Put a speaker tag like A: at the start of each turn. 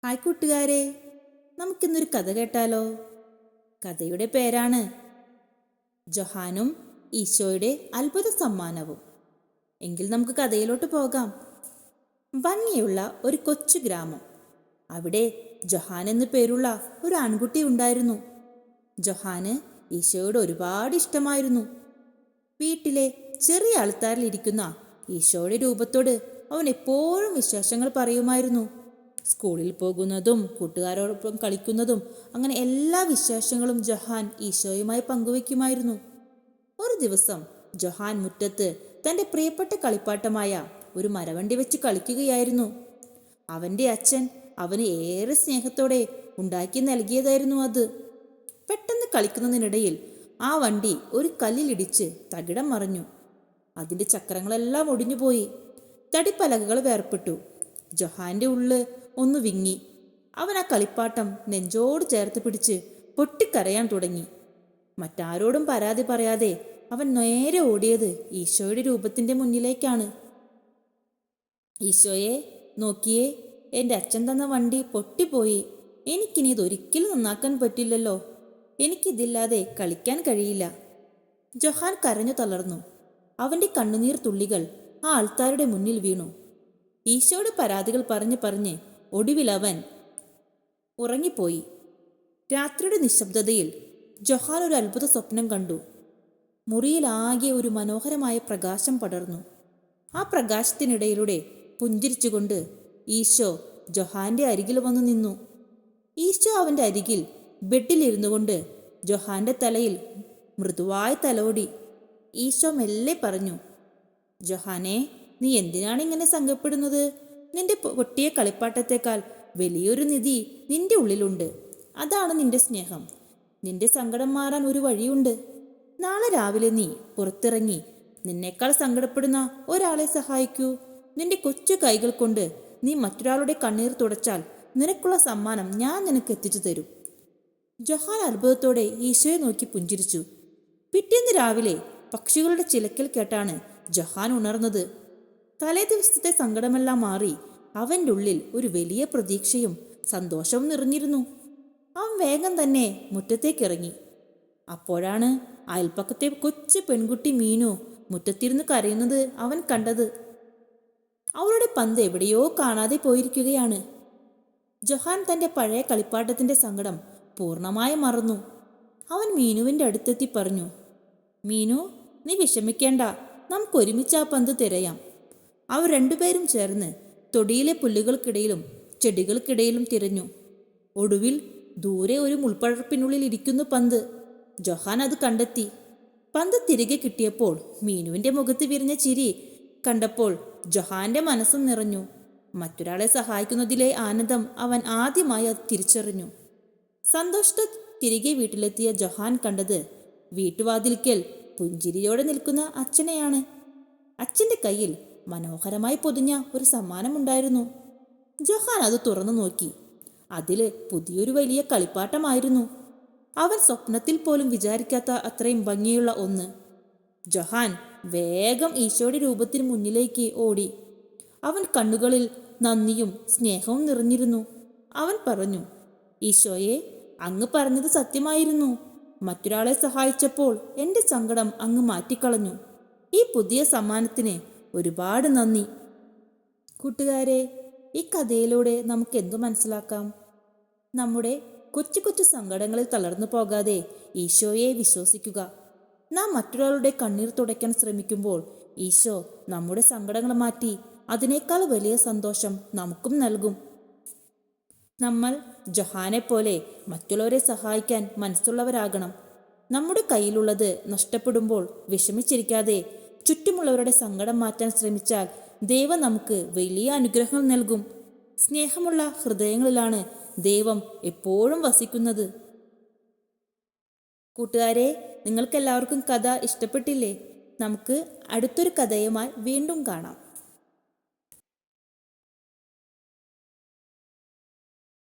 A: Hi കൂട്ടുകാരെ, നമുക്കിന്നൊരു കഥ കേട്ടാലോ? കഥയുടെ പേരാണ് ജൊഹാനും ഈശോയുടെ അത്ഭുത സമ്മാനവും. എങ്കിൽ നമുക്ക് കഥയിലോട്ട് പോകാം. ഭംഗിയുള്ള ഒരു കൊച്ചു ഗ്രാമം. അവിടെ ജൊഹാൻ എന്നു പേരുള്ള ഒരു ആൺകുട്ടി ഉണ്ടായിരുന്നു. ജൊഹാന് ഈശോയോട് ഒരുപാട് ഇഷ്ടമായിരുന്നു. വീട്ടിലെ ചെറിയ ആൾത്താരിലിരിക്കുന്ന ഈശോയുടെ രൂപത്തോട് അവൻ എപ്പോഴും വിശേഷങ്ങൾ പറയുമായിരുന്നു. സ്കൂളിൽ പോകുന്നതും കൂട്ടുകാരോടൊപ്പം കളിക്കുന്നതും അങ്ങനെ എല്ലാ വിശേഷങ്ങളും ജൊഹാൻ ഈശോയുമായി പങ്കുവയ്ക്കുമായിരുന്നു. ഒരു ദിവസം ജൊഹാൻ മുറ്റത്ത് തൻ്റെ പ്രിയപ്പെട്ട കളിപ്പാട്ടമായ ഒരു മരവണ്ടി വെച്ച് കളിക്കുകയായിരുന്നു. അവൻ്റെ അച്ഛൻ അവന് ഏറെ സ്നേഹത്തോടെ ഉണ്ടാക്കി നൽകിയതായിരുന്നു അത്. പെട്ടെന്ന് കളിക്കുന്നതിനിടയിൽ ആ വണ്ടി ഒരു കല്ലിലിടിച്ച് തകിടം മറിഞ്ഞു. അതിൻ്റെ ചക്രങ്ങളെല്ലാം ഒടിഞ്ഞുപോയി. തടിപ്പലകകൾ വേർപെട്ടു. ജൊഹാന്റെ ഉള്ള് ഒന്ന് വിങ്ങി. അവൻ ആ കളിപ്പാട്ടം നെഞ്ചോട് ചേർത്ത് പിടിച്ച് പൊട്ടിക്കരയാൻ തുടങ്ങി. മറ്റാരോടും പരാതി പറയാതെ അവൻ നേരെ ഓടിയത് ഈശോയുടെ രൂപത്തിന്റെ മുന്നിലേക്കാണ്. ഈശോയെ, നോക്കിയേ, എൻ്റെ അച്ഛൻ തന്ന വണ്ടി പൊട്ടിപ്പോയി. എനിക്കിനി ഇതൊരിക്കലും നന്നാക്കാൻ പറ്റില്ലല്ലോ. എനിക്കിതില്ലാതെ കളിക്കാൻ കഴിയില്ല. ജൊഹാൻ കരഞ്ഞു തളർന്നു. അവൻ്റെ കണ്ണുനീർ തുള്ളികൾ ആ ആൾക്കാരുടെ മുന്നിൽ വീണു. ഈശോയുടെ പരാതികൾ പറഞ്ഞ് ഒടുവിൽ അവൻ ഉറങ്ങിപ്പോയി. രാത്രിയുടെ നിശബ്ദതയിൽ ജൊഹാൻ ഒരു അത്ഭുത സ്വപ്നം കണ്ടു. മുറിയിലാകെ ഒരു മനോഹരമായ പ്രകാശം പടർന്നു. ആ പ്രകാശത്തിനിടയിലൂടെ പുഞ്ചിരിച്ചുകൊണ്ട് ഈശോ ജൊഹാന്റെ അരികിൽ വന്നു നിന്നു. ഈശോ അവൻ്റെ അരികിൽ ബെഡിലിരുന്നു കൊണ്ട് ജൊഹാന്റെ തലയിൽ മൃദുവായി തലോടി. ഈശോ മെല്ലെ പറഞ്ഞു, ജൊഹാനെ, നീ എന്തിനാണ് ഇങ്ങനെ സങ്കടപ്പെടുന്നത്? നിന്റെ പൊട്ടിയ കളിപ്പാട്ടത്തേക്കാൾ വലിയൊരു നിധി നിന്റെ ഉള്ളിലുണ്ട്. അതാണ് നിന്റെ സ്നേഹം. നിന്റെ സങ്കടം മാറാൻ ഒരു വഴിയുണ്ട്. നാളെ രാവിലെ നീ പുറത്തിറങ്ങി നിന്നേക്കാൾ സങ്കടപ്പെടുന്ന ഒരാളെ സഹായിക്കൂ. നിന്റെ കൊച്ചു കൈകൾ കൊണ്ട് നീ മറ്റൊരാളുടെ കണ്ണീർ തുടച്ചാൽ നിനക്കുള്ള സമ്മാനം ഞാൻ നിനക്ക് എത്തിച്ചു തരും. ജൊഹാൻ അത്ഭുതത്തോടെ ഈശോയെ നോക്കി പുഞ്ചിരിച്ചു. പിറ്റേന്ന് രാവിലെ പക്ഷികളുടെ ചിലക്കൽ കേട്ടാണ് ജൊഹാൻ ഉണർന്നത്. തലേ ദിവസത്തെ സങ്കടമെല്ലാം മാറി അവൻ്റെ ഉള്ളിൽ ഒരു വലിയ പ്രതീക്ഷയും സന്തോഷവും നിറഞ്ഞിരുന്നു. അവൻ വേഗം തന്നെ മുറ്റത്തേക്കിറങ്ങി. അപ്പോഴാണ് അയൽപ്പക്കത്തെ കൊച്ചു പെൺകുട്ടി മീനു മുറ്റത്തിരുന്ന് കരയുന്നത് അവൻ കണ്ടത്. അവളുടെ പന്ത് എവിടെയോ കാണാതെ പോയിരിക്കുകയാണ്. ജൊഹാൻ തൻ്റെ പഴയ കളിപ്പാട്ടത്തിൻ്റെ സങ്കടം പൂർണ്ണമായി മറന്നു. അവൻ മീനുവിൻ്റെ അടുത്തെത്തി പറഞ്ഞു, മീനു, നീ വിഷമിക്കേണ്ട, നമുക്ക് ഒരുമിച്ച് ആ പന്ത് തിരയാം. അവർ രണ്ടുപേരും ചേർന്ന് തൊടിയിലെ പുല്ലുകൾക്കിടയിലും ചെടികൾക്കിടയിലും തിരഞ്ഞു. ഒടുവിൽ ദൂരെ ഒരു മുൾപ്പടർപ്പിനുള്ളിൽ ഇരിക്കുന്നു പന്ത്. ജൊഹാൻ അത് കണ്ടെത്തി. പന്ത് തിരികെ കിട്ടിയപ്പോൾ മീനുവിൻ്റെ മുഖത്ത് വിരിഞ്ഞ ചിരി കണ്ടപ്പോൾ ജൊഹാന്റെ മനസ്സും നിറഞ്ഞു. മറ്റൊരാളെ സഹായിക്കുന്നതിലെ ആനന്ദം അവൻ ആദ്യമായി അത് തിരിച്ചറിഞ്ഞു. സന്തോഷത്തെ തിരികെ വീട്ടിലെത്തിയ ജൊഹാൻ കണ്ടത് വീട്ടുവാതിൽക്കൽ പുഞ്ചിരിയോടെ നിൽക്കുന്ന അച്ഛനെയാണ്. അച്ഛൻ്റെ കയ്യിൽ മനോഹരമായി പൊതിഞ്ഞ ഒരു സമ്മാനമുണ്ടായിരുന്നു. ജൊഹാൻ അത് തുറന്നു നോക്കി. അതില് പുതിയൊരു വലിയ കളിപ്പാട്ടമായിരുന്നു. അവൻ സ്വപ്നത്തിൽ പോലും വിചാരിക്കാത്ത അത്രയും ഭംഗിയുള്ള ഒന്ന്. ജൊഹാൻ വേഗം ഈശോയുടെ രൂപത്തിന് മുന്നിലേക്ക് ഓടി. അവൻ കണ്ണുകളിൽ നന്ദിയും സ്നേഹവും നിറഞ്ഞിരുന്നു. അവൻ പറഞ്ഞു, ഈശോയെ, അങ്ങ് പറഞ്ഞത് സത്യമായിരുന്നു. മറ്റൊരാളെ സഹായിച്ചപ്പോൾ എൻ്റെ സങ്കടം അങ്ങ് മാറ്റിക്കളഞ്ഞു. ഈ പുതിയ സമ്മാനത്തിന് ഒരുപാട് നന്ദി. കൂട്ടുകാരെ, ഈ കഥയിലൂടെ നമുക്ക് എന്തു മനസ്സിലാക്കാം? നമ്മുടെ കൊച്ചു കൊച്ചു സങ്കടങ്ങളിൽ തളർന്നു പോകാതെ ഈശോയെ വിശ്വസിക്കുക. നാം മറ്റൊരാളുടെ കണ്ണീർ തുടയ്ക്കാൻ ശ്രമിക്കുമ്പോൾ ഈശോ നമ്മുടെ സങ്കടങ്ങൾ മാറ്റി അതിനേക്കാൾ വലിയ സന്തോഷം നമുക്കും നൽകും. നമ്മൾ ജൊഹാനെ പോലെ മറ്റുള്ളവരെ സഹായിക്കാൻ മനസ്സുള്ളവരാകണം. നമ്മുടെ കയ്യിലുള്ളത് നഷ്ടപ്പെടുമ്പോൾ വിഷമിച്ചിരിക്കാതെ ചുറ്റുമുള്ളവരുടെ സങ്കടം മാറ്റാൻ ശ്രമിച്ചാൽ ദൈവം നമുക്ക് വലിയ അനുഗ്രഹങ്ങൾ നൽകും. സ്നേഹമുള്ള ഹൃദയങ്ങളിലാണ് ദൈവം എപ്പോഴും വസിക്കുന്നത്. കൂട്ടുകാരെ, നിങ്ങൾക്കെല്ലാവർക്കും കഥ ഇഷ്ടപ്പെട്ടില്ലേ? നമുക്ക് അടുത്തൊരു കഥയുമായി വീണ്ടും കാണാം.